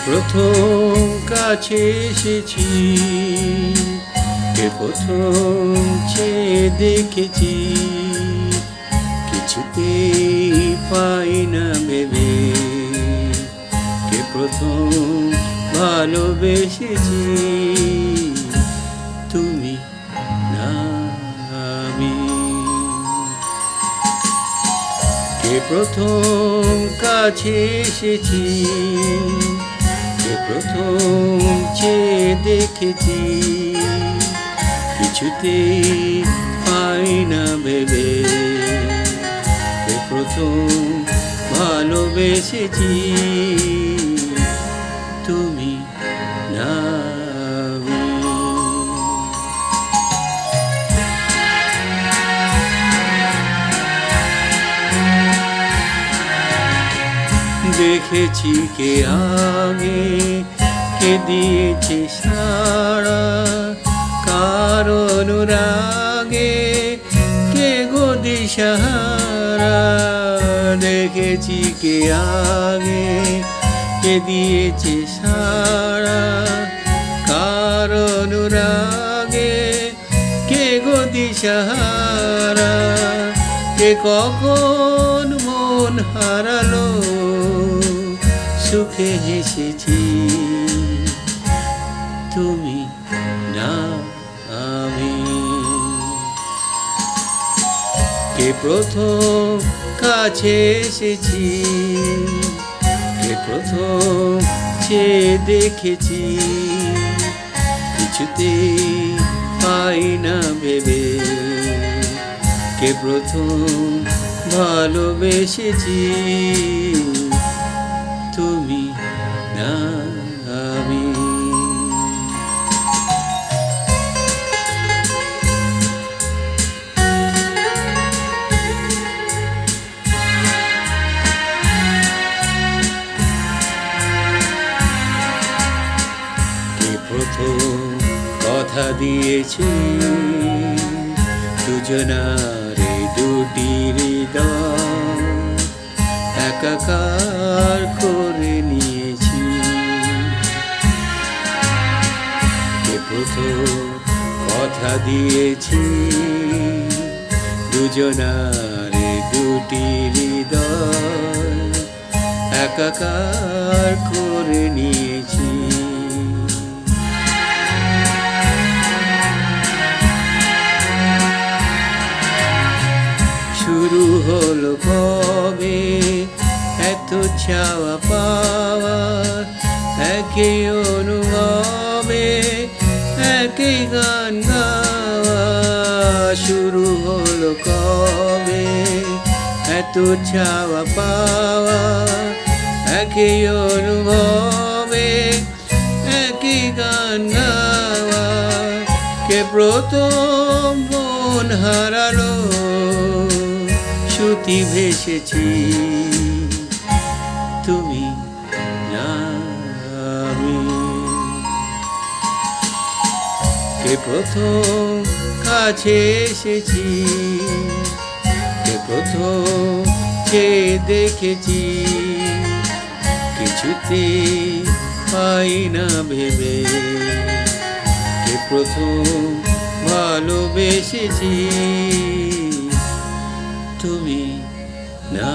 প্রথম কাছে এসেছি, কে প্রথম চেয়ে দেখেছি, কিছুতেই পাই না ভেবে, কে প্রথম ভালোবেসেছি, তুমি না আমি। কে প্রথম কাছে এসেছি, কে প্রথম চেয়ে দেখেছি, কিছুতেই পাই না ভেবে, কে প্রথম ভালোবেসেছি, তুমি না আমি। দেখেছি কে আগে, কে দিয়েছে সাড়া, কার অনুরাগে কে গো দিশাহারা। দেখেছি কে আগে, কে দিয়েছে সাড়া, কার অনুরাগে কে গো দিশাহারা। কে কখন মন হারালো, সুখে হেসেছি, তুমি না আমি। কে প্রথম কাছে এসেছি, কে প্রথম চেয়ে দেখেছি, কিছুতেই পাই না ভেবে, কে প্রথম ভালোবেসেছি, তুমি না আমি। কে প্রথম কথা দিয়েছি, দুজনারে দুটি হৃদয় একাকার করে নিয়েছি। কে প্রথম কথা দিয়েছি, দুজনারে দুটি হৃদয় একাকার করে নিয়েছি। শুরু হলো কবে এত চাওয়া পাওয়া, একই অনুভবে একই গান গাওয়া। শুরু হলো কবে এত চাওয়া পাওয়া, একই অনুভবে একই গান গাওয়া। কে প্রথম মন হারালো, শ্রুতি ভেসেছি, তুমি না আমি। কে প্রথম কাছে এসেছি, কে প্রথম চেয়ে দেখেছি, কিছুতেই পাই না ভেবে, কে প্রথম ভালোবেসেছি, তুমি না।